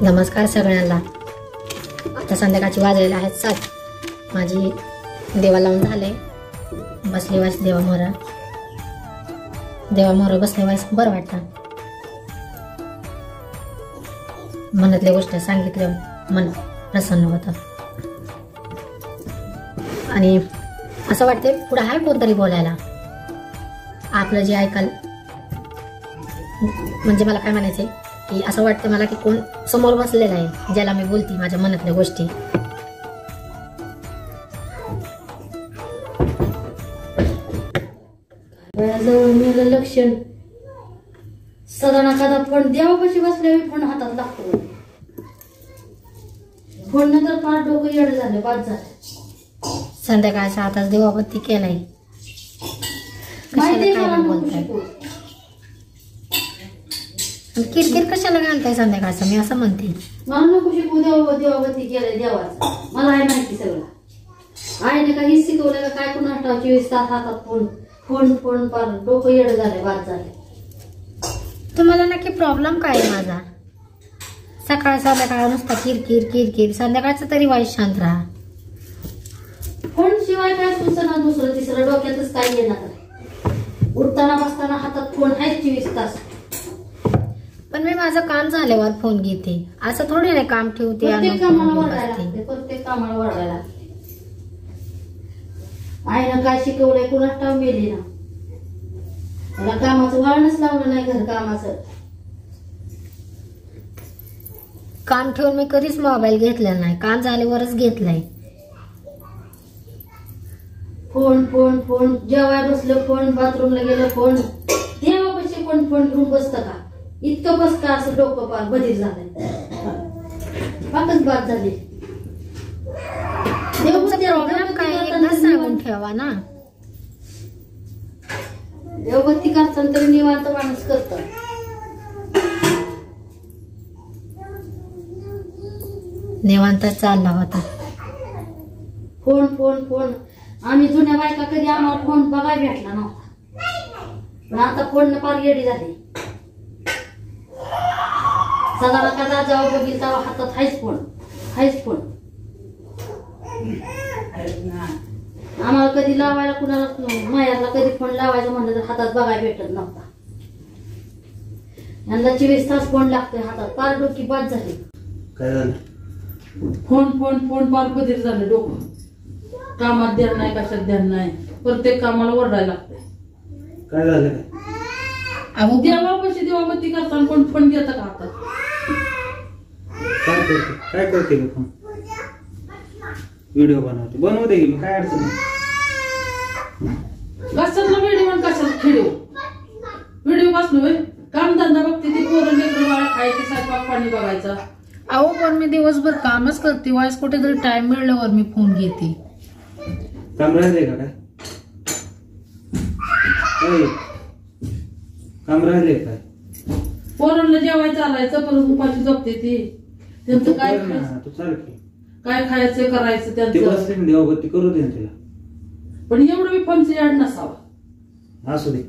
नमस्कार सगळ्यांना. आता संध्याकाळची वाजलेला आहेत 7. माझी देवा लावून झाले. बसली वास देवामोहर बसले वास बरं वाटतं. मनातल्या गोष्ट सांगितल्या मन प्रसन्न होतं आणि असं वाटते पुढे आहे कोणतरी बोलायला. आपलं जे ऐकाल म्हणजे मला काय म्हणायचंय की असं वाटतं मला की कोण समोर बसलेलं आहे ज्याला मी बोलते माझ्या मनातल्या गोष्टी. वेळाजवळ मेलं लक्षण सदा ना कदा फोन देवापाशी बसल्यावर फोन हातात लागतो. फोन नंतर फार डोकं येड झालं बाद झालं. संध्याकाळच्या आताच देवाबत्ती केलाय. माहिती काय बोलताय किरकिर कशाला घालताय संध्याकाळचं मी असं म्हणते. मला नको शिकू देवाबत्ती केलंय देवाचं मला आहे माहिती सगळं. आईने काही शिकवलं का काय कुणा 24 तास हातात फोन फोन फोन पार डोकं येड झालंय बाद झालंय. तुम्हाला नक्की प्रॉब्लेम काय आहे माझा? सकाळ संध्याकाळ नुसता किरकिर किरकिर. संध्याकाळचं तरी वाईट शांत राहा. फोन शिवाय काय सुचना दुसरं तिसरं डोक्यातच काय येणार नाही. उठताना बसताना हातात फोन आहे 24 तास. पण मी माझं काम झाल्यावर फोन घेते. असं थोडी नाही काम ठेवते आणि प्रत्येक कामाला वरडायला लागते. प्रत्येक कामाला वरडायला लागते. आईनं काय शिकवलंय कुणाच ठाव मेली ना. मला कामाचं वळणच लावलं नाही घर कामाचं. काम ठेवून मी कधीच मोबाईल घेतला नाही. काम झाल्यावरच घेतलाय. फोन फोन फोन जेवाय बसलं फोन बाथरूमला गेलं फोन देवापाशी कोण फोन घेऊन बसतं का? इतकं बस का असं डोकं पार बधीर झालंय. पाकच बाद झाली. प्रॉब्लेम काय एकदा सांगून ठेवा ना. देवबत्ती करताना तरी निवांत माणूस करत. निवांत चालला होता. फोन फोन फोन आम्ही जुन्या बायका कधी आम्हाला फोन बघायला भेटला नव्हता. पण आता फोन फार येडी झाली. सगळा कदा जाऊ बघील तेव्हा हातात हायच फोन. आम्हाला कधी लावायला कुणाला मायाला कधी फोन लावायचं म्हणलं तर हातात बघायला भेटत नव्हता. यांना 24 तास फोन लागतोय हातात. फार डोकी बाद झाली. काय झालं? फोन फोन फोन फार बधीर झालं डोकं. कामात ध्यान नाही कशात ध्यान नाही. प्रत्येक कामाला ओरडायला लागतंय. काय झालं? अहो देवापाशी देवाबत्ती करताना कोण फोन घेतं का हातात? काय करते का फोन? व्हिडिओ बनवते की मी काय अडचण नाही. कशाला व्हिडिओ कशाला व्हिडिओ बसलो काम धंदा बघते ती पोरं लेकरं बाळा खायची स्वयंपाक पाणी बघायचा. अहो पण मी दिवसभर कामच करते. वाईस कुठेतरी टाइम मिळल्यावर मी फोन घेते. काम राहिले का? काय काम राहिले काय? पोरांना जेवायचं आलायचं परत उपाशी झोपते ती. त्यांचं काय तू चाल की काय खायचं करायचं ते त्यांचं. बसले देवाबत्ती करू दे तिला. पण एवढं मी फोनचं याड नसावा. असू दे.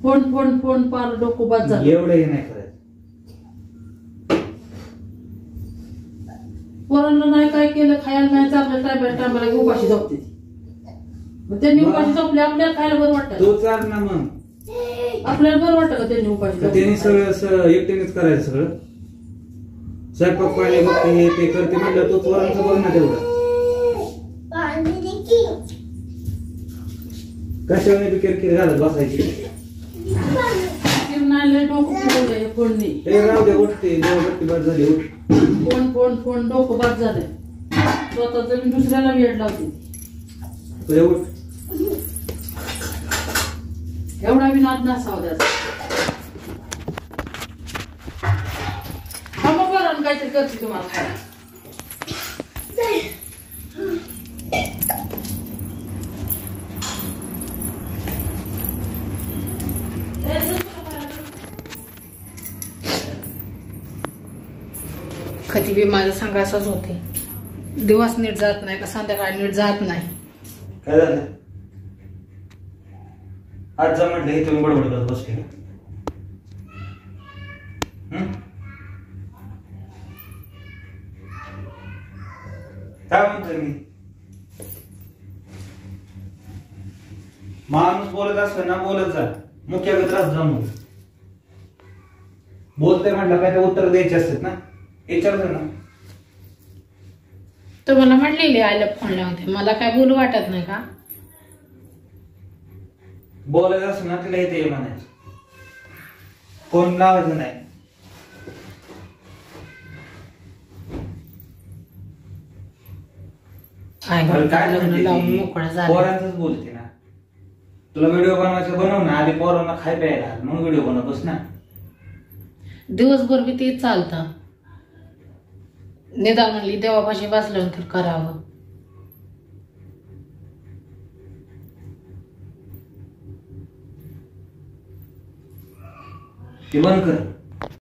फोन फोन फोन पार डोकं बाद झालं. एवढं हे नाही करायचं. पोरांना नाही काय केलं खायला नाही चाललं टायमाला उपाशी झोपते ती. मग त्यांनी उपाशी झोपले आपल्याला खायला बरं वाटतं. तू चाल ना मग. आपल्याला बरं वाटतं का त्यांनी उपाशी झोपले? त्यांनी सगळं एकट्यानेच करायचं सगळं. स्वयंपाक पाणी बघते हे ते करते म्हटलं तू पोरांचं बघ ना तेवढं. कशाने बी किरकिर घालत बसायची. नाही डोकं फिरवलंय फोनने. राहू दे उठते देवाबत्ती बाद झाली उठ. फोन फोन फोन डोकं बाद झालंय. स्वतःच मी दुसऱ्याला वेळ लावते. तुझ्या उठ. एवढा बी नाद नसावा त्याचा. मग बरं काहीतरी करते तुम्हाला खायला. कधी बी माझं सांगा असंच होते. दिवस नीट जात नाही का संध्याकाळी नीट जात नाही. काय झालं? आज जा म्हटलं हे तुम्ही बडबड करत बसले. काय म्हणतोय मी? माणूस बोलत असतो ना, बोलत जा, मुख्यागत राहत जा. मग बोलतोय म्हटलं काय ते उत्तर द्यायचे असतात ना, विचारतो ना. तर मला म्हणलेली आयला फोन लावते, मला काय बोलू वाटत नाही का? बोलायचं असं ना तिला येते म्हणायचं, फोन लावायचं नाही. काय लग्न लावून मोकळं झालं. पोरांचंच बोलते ना. तुला व्हिडिओ बनवायचं बनव ना, आधी पोरांना खाय प्यायला मग व्हिडिओ बनव बस ना. दिवसभर बी तेच चालतं. निदान म्हणली देवापाशी बसल्यानंतर करावं. ते बंद कर.